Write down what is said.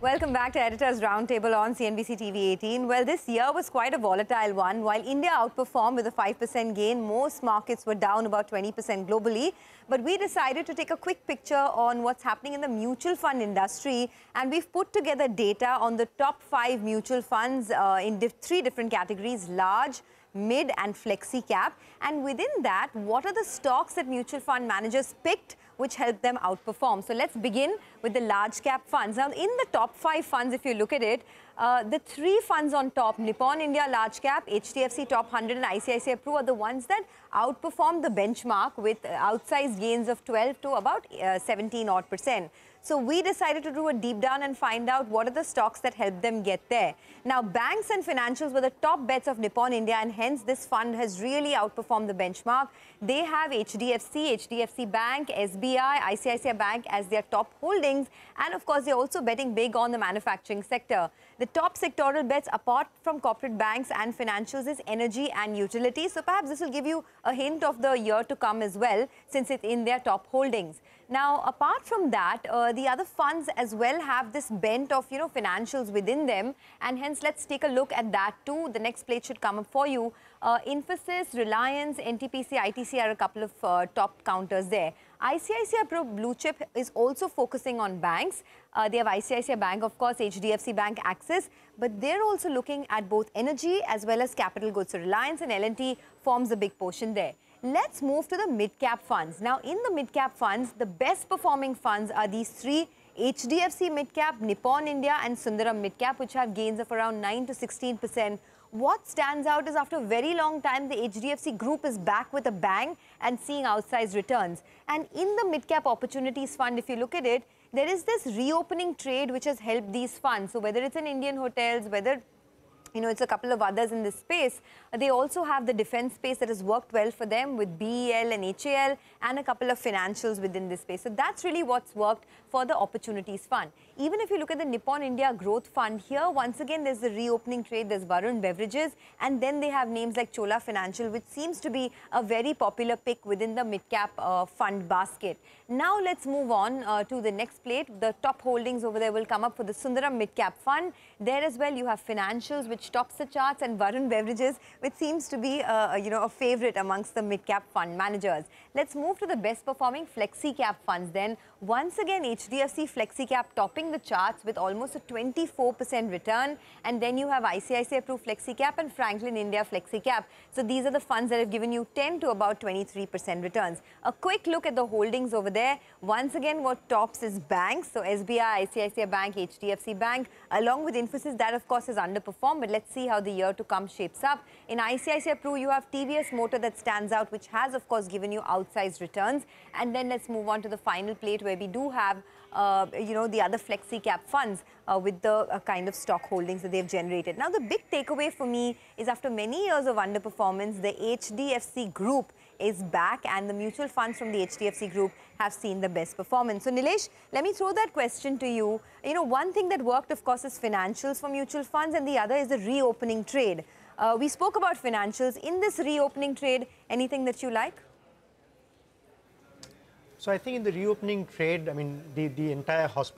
Welcome back to Editor's Roundtable on CNBC-TV18. Well, this year was quite a volatile one. While India outperformed with a 5% gain, most markets were down about 20% globally. But we decided to take a quick picture on what's happening in the mutual fund industry. And we've put together data on the top 5 mutual funds in 3 different categories: large, mid and flexi cap. And within that, what are the stocks that mutual fund managers picked which helped them outperform? So let's begin with the large cap funds. Now, in the top 5 funds, if you look at it, the 3 funds on top, Nippon India Large Cap, HDFC Top 100 and ICICI Pru, are the ones that outperformed the benchmark with outsized gains of 12 to about 17 odd %. So we decided to do a deep down and find out what are the stocks that helped them get there. Now, banks and financials were the top bets of Nippon India, and hence this fund has really outperformed the benchmark. They have HDFC, HDFC Bank, SBI, ICICI Bank as their top holdings. And of course, they're also betting big on the manufacturing sector. The top sectoral bets, apart from corporate banks and financials, is energy and utilities. So perhaps this will give you a hint of the year to come as well, since it's in their top holdings. Now, apart from that, the other funds as well have this bent of, financials within them. And hence, let's take a look at that too. The next plate should come up for you. Infosys, Reliance, NTPC, ITC are a couple of top counters there. ICICI Pro Blue Chip is also focusing on banks. They have ICICI Bank, of course, HDFC Bank, Axis, but they're also looking at both energy as well as capital goods. So Reliance and L&T forms a big portion there. Let's move to the mid-cap funds. Now, in the mid-cap funds, the best performing funds are these 3: HDFC Mid-Cap, Nippon India and Sundaram Mid-Cap, which have gains of around 9 to 16%. What stands out is after a very long time, the HDFC group is back with a bang and seeing outsized returns. And in the mid-cap opportunities fund, if you look at it, there is this reopening trade which has helped these funds. So whether it's in Indian hotels, whether it's a couple of others in this space. They also have the defense space that has worked well for them with BEL and HAL and a couple of financials within this space. So that's really what's worked for the opportunities fund. Even if you look at the Nippon India Growth Fund here, once again, there's the reopening trade, there's Varun Beverages, and then they have names like Chola Financial, which seems to be a very popular pick within the mid-cap fund basket. Now let's move on to the next plate. The top holdings over there will come up for the Sundaram Mid-Cap Fund. There as well, you have financials, which tops the charts, and Varun Beverages, which seems to be a favorite amongst the mid-cap fund managers. Let's move to the best performing flexi-cap funds then. Once again, HDFC flexi-cap topping the charts with almost a 24% return, and then you have ICICI Pru flexi-cap and Franklin India flexi-cap. So these are the funds that have given you 10 to about 23% returns. A quick look at the holdings over there. Once again, what tops is banks. So SBI, ICICI Bank, HDFC Bank, along with Infosys, that of course has underperformed, but let's see how the year to come shapes up. In ICICI Pru, you have TVS Motor that stands out, which has of course given you outsized returns. And then let's move on to the final plate where we do have the other flexi cap funds with the kind of stock holdings that they've generated. Now, the big takeaway for me is after many years of underperformance, the HDFC group is back, and the mutual funds from the HDFC group have seen the best performance. So, Nilesh, let me throw that question to you. One thing that worked, of course, is financials for mutual funds, and the other is the reopening trade. We spoke about financials. In this reopening trade, anything that you like? So I think in the reopening trade, the entire hospital